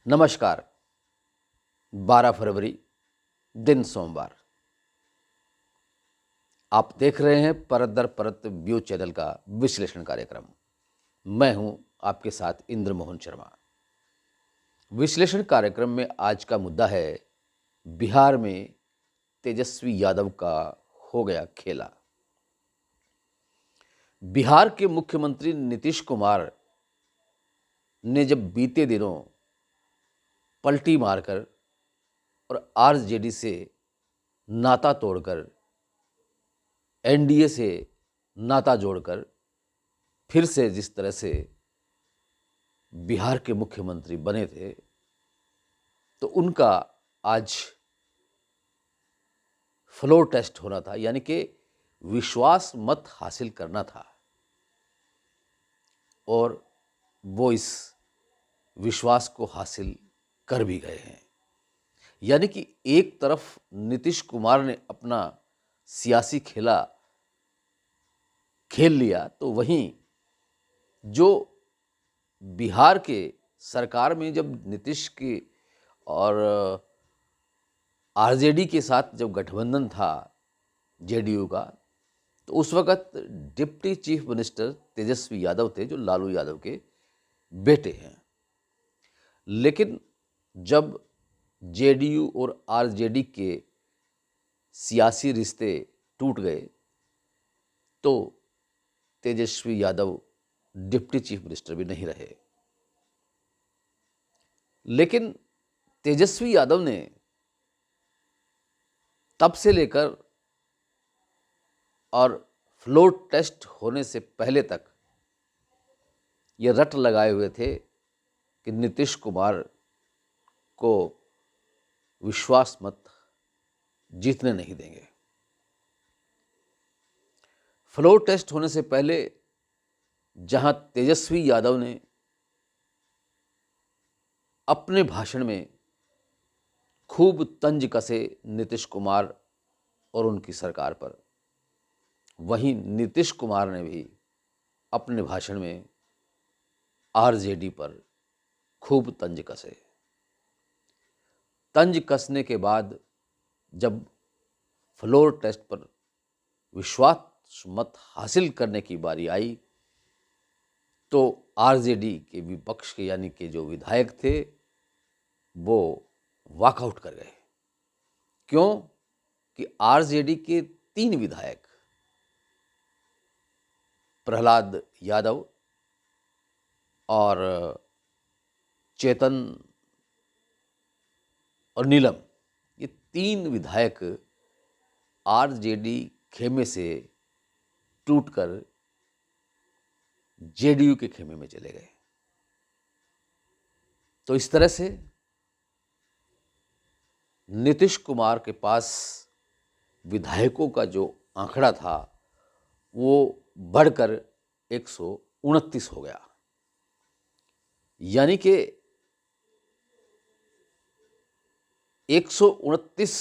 नमस्कार। 12 फरवरी दिन सोमवार। आप देख रहे हैं परत दर परत व्यू चैनल का विश्लेषण कार्यक्रम। मैं हूं आपके साथ इंद्र मोहन शर्मा। विश्लेषण कार्यक्रम में आज का मुद्दा है बिहार में तेजस्वी यादव का हो गया खेला। बिहार के मुख्यमंत्री नीतीश कुमार ने जब बीते दिनों पलटी मारकर और आरजेडी से नाता तोड़कर एनडीए से नाता जोड़कर फिर से जिस तरह से बिहार के मुख्यमंत्री बने थे, तो उनका आज फ्लोर टेस्ट होना था, यानी कि विश्वास मत हासिल करना था। और वो इस विश्वास को हासिल कर भी गए हैं। यानी कि एक तरफ नीतीश कुमार ने अपना सियासी खेला खेल लिया, तो वहीं जो बिहार के सरकार में जब नीतीश की और आरजेडी के साथ जब गठबंधन था जेडीयू का, तो उस वक़्त deputy chief minister Tejashwi Yadav थे, जो लालू यादव के बेटे हैं। लेकिन जब जेडीयू और आरजेडी के सियासी रिश्ते टूट गए, तो Tejashwi Yadav deputy chief minister भी नहीं रहे। लेकिन तेजस्वी यादव ने तब से लेकर और फ्लोर टेस्ट होने से पहले तक ये रट लगाए हुए थे कि नीतीश कुमार को विश्वास मत जीतने नहीं देंगे। फ्लोर टेस्ट होने से पहले जहां तेजस्वी यादव ने अपने भाषण में खूब तंज कसे नीतीश कुमार और उनकी सरकार पर, वहीं नीतीश कुमार ने भी अपने भाषण में आरजेडी पर खूब तंज कसे। तंज कसने के बाद जब फ्लोर टेस्ट पर विश्वास मत हासिल करने की बारी आई, तो आरजेडी के विपक्ष के यानी कि जो विधायक थे, वो वॉकआउट कर गए। क्यों कि आरजेडी के 3 विधायक प्रहलाद यादव और चेतन और नीलम, ये 3 विधायक आरजेडी खेमे से टूटकर जेडीयू के खेमे में चले गए। तो इस तरह से नीतीश कुमार के पास विधायकों का जो आंकड़ा था, वो बढ़कर 129 हो गया। यानी कि 129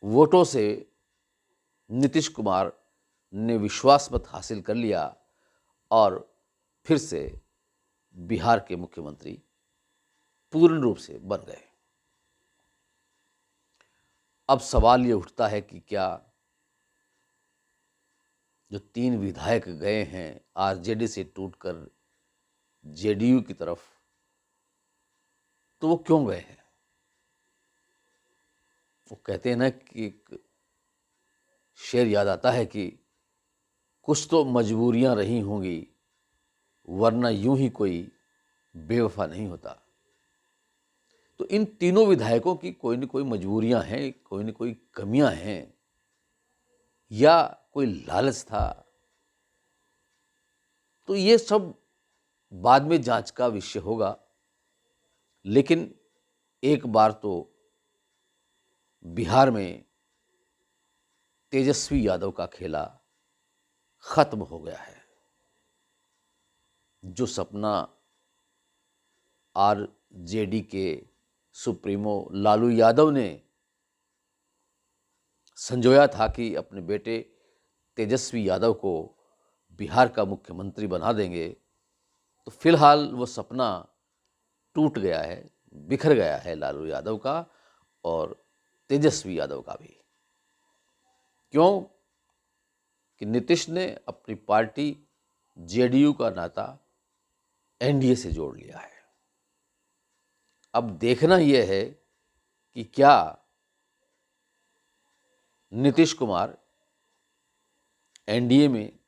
वोटों से नीतीश कुमार ने विश्वास मत हासिल कर लिया और फिर से बिहार के मुख्यमंत्री पूर्ण रूप से बन गए। अब सवाल ये उठता है कि क्या जो 3 विधायक गए हैं आरजेडी से टूटकर जेडीयू की तरफ, तो वो क्यों गए हैं? वो कहते हैं ना कि एक शेर याद आता है कि कुछ तो मजबूरियां रही होंगी, वरना यूं ही कोई बेवफा नहीं होता। तो इन तीनों विधायकों की कोई न कोई मजबूरियां हैं, कोई न कोई कमियां हैं, या कोई लालच था। तो ये सब बाद में जांच का विषय होगा। लेकिन एक बार तो बिहार में तेजस्वी यादव का खेला खत्म हो गया है। जो सपना आरजेडी के सुप्रीमो लालू यादव ने संजोया था कि अपने बेटे तेजस्वी यादव को बिहार का मुख्यमंत्री बना देंगे, तो फिलहाल वो सपना टूट गया है, बिखर गया है लालू यादव का और तेजस्वी यादव का भी। क्यों कि नीतीश ने अपनी पार्टी जेडीयू का नाता एनडीए से जोड़ लिया है। अब देखना यह है कि क्या नीतीश कुमार एनडीए में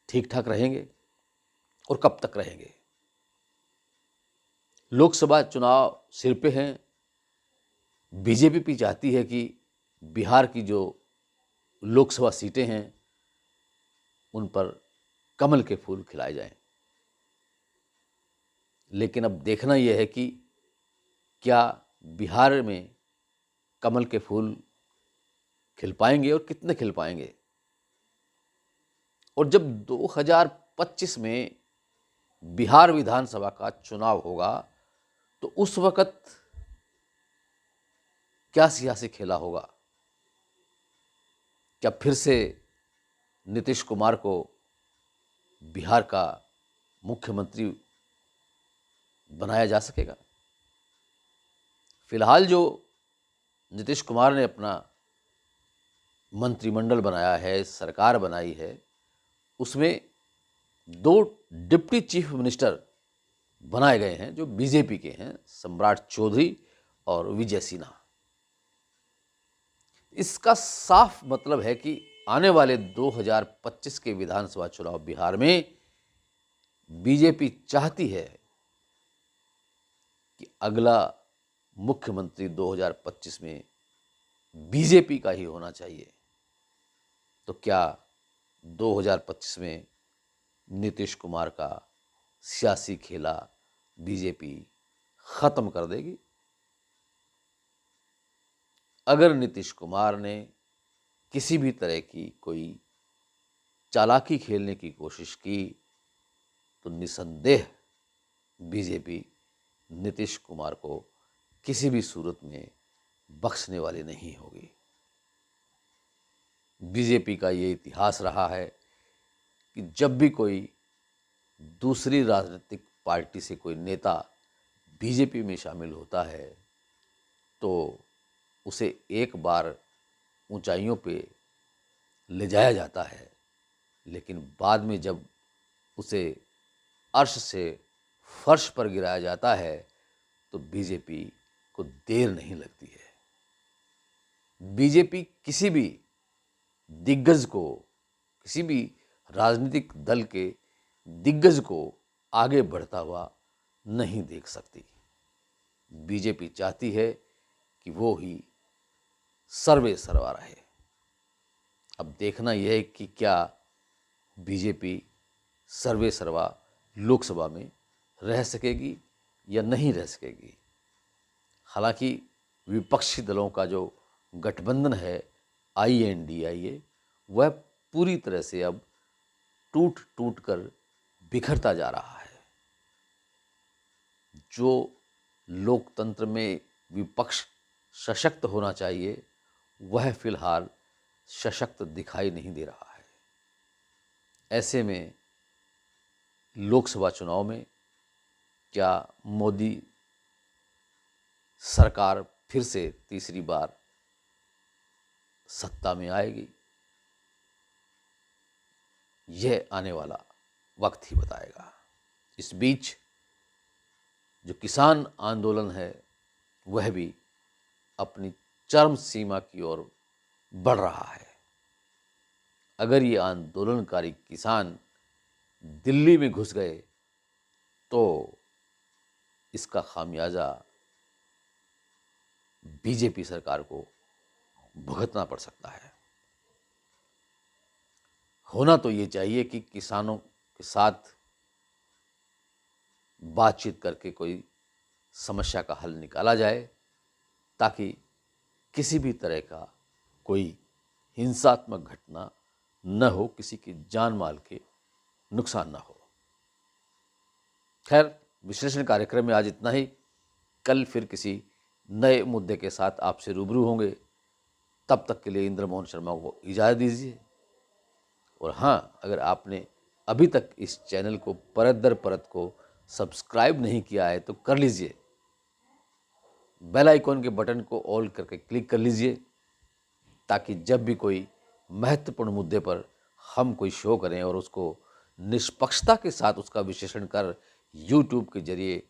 ठीक ठाक रहेंगे और कब तक रहेंगे। लोकसभा चुनाव सिर पे हैं। बीजेपी भी चाहती है कि बिहार की जो लोकसभा सीटें हैं उन पर कमल के फूल खिलाए जाएं। लेकिन अब देखना यह है कि क्या बिहार में कमल के फूल खिल पाएंगे और कितने खिल पाएंगे। और जब 2025 में बिहार विधानसभा का चुनाव होगा तो उस वक्त क्या सियासी खेला होगा। क्या फिर से नीतीश कुमार को बिहार का मुख्यमंत्री बनाया जा सकेगा। फिलहाल जो नीतीश कुमार ने अपना मंत्रिमंडल बनाया है, सरकार बनाई है, उसमें 2 डिप्टी चीफ मिनिस्टर बनाए गए हैं जो बीजेपी के हैं, सम्राट चौधरी और विजय सिन्हा। इसका साफ मतलब है कि आने वाले 2025 के विधानसभा चुनाव बिहार में बीजेपी चाहती है कि अगला मुख्यमंत्री 2025 में बीजेपी का ही होना चाहिए। तो क्या 2025 में नीतीश कुमार का सियासी खेला बीजेपी खत्म कर देगी? अगर नीतीश कुमार ने किसी भी तरह की कोई चालाकी खेलने की कोशिश की तो निसंदेह बीजेपी नीतीश कुमार को किसी भी सूरत में बख्शने वाली नहीं होगी। बीजेपी का ये इतिहास रहा है कि जब भी कोई दूसरी राजनीतिक पार्टी से कोई नेता बीजेपी में शामिल होता है तो उसे एक बार ऊंचाइयों पे ले जाया जाता है, लेकिन बाद में जब उसे अर्श से फर्श पर गिराया जाता है तो बीजेपी को देर नहीं लगती है। बीजेपी किसी भी दिग्गज को, किसी भी राजनीतिक दल के दिग्गज को आगे बढ़ता हुआ नहीं देख सकती। बीजेपी चाहती है कि वो ही सर्वे सर्वा रहे। अब देखना यह है कि क्या बीजेपी सर्वे सर्वा लोकसभा में रह सकेगी या नहीं रह सकेगी। हालांकि विपक्षी दलों का जो गठबंधन है INDIA वह पूरी तरह से अब टूट टूट कर बिखरता जा रहा है। जो लोकतंत्र में विपक्ष सशक्त होना चाहिए वह फिलहाल सशक्त दिखाई नहीं दे रहा है। ऐसे में लोकसभा चुनाव में क्या मोदी सरकार फिर से तीसरी बार सत्ता में आएगी? यह आने वाला वक्त ही बताएगा। इस बीच जो किसान आंदोलन है वह भी अपनी चरम सीमा की ओर बढ़ रहा है। अगर ये आंदोलनकारी किसान दिल्ली में घुस गए तो इसका खामियाजा बीजेपी सरकार को भुगतना पड़ सकता है। होना तो ये चाहिए कि किसानों के साथ बातचीत करके कोई समस्या का हल निकाला जाए ताकि किसी भी तरह का कोई हिंसात्मक घटना न हो, किसी की जान माल के नुकसान न हो। खैर, विश्लेषण कार्यक्रम में आज इतना ही। कल फिर किसी नए मुद्दे के साथ आपसे रूबरू होंगे। तब तक के लिए इंद्रमोहन शर्मा को इजाज़त दीजिए। और हाँ, अगर आपने अभी तक इस चैनल को परत दर परत को सब्सक्राइब नहीं किया है तो कर लीजिए। बेल आइकॉन के बटन को ऑल करके क्लिक कर लीजिए, ताकि जब भी कोई महत्वपूर्ण मुद्दे पर हम कोई शो करें और उसको निष्पक्षता के साथ उसका विश्लेषण कर यूट्यूब के जरिए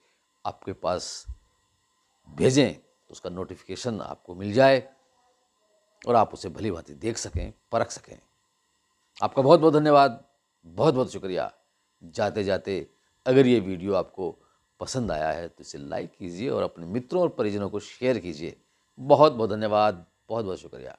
आपके पास भेजें तो उसका नोटिफिकेशन आपको मिल जाए और आप उसे भली भांति देख सकें, परख सकें। आपका बहुत बहुत धन्यवाद, बहुत बहुत शुक्रिया। जाते जाते अगर ये वीडियो आपको पसंद आया है तो इसे लाइक कीजिए और अपने मित्रों और परिजनों को शेयर कीजिए। बहुत बहुत धन्यवाद, बहुत बहुत शुक्रिया।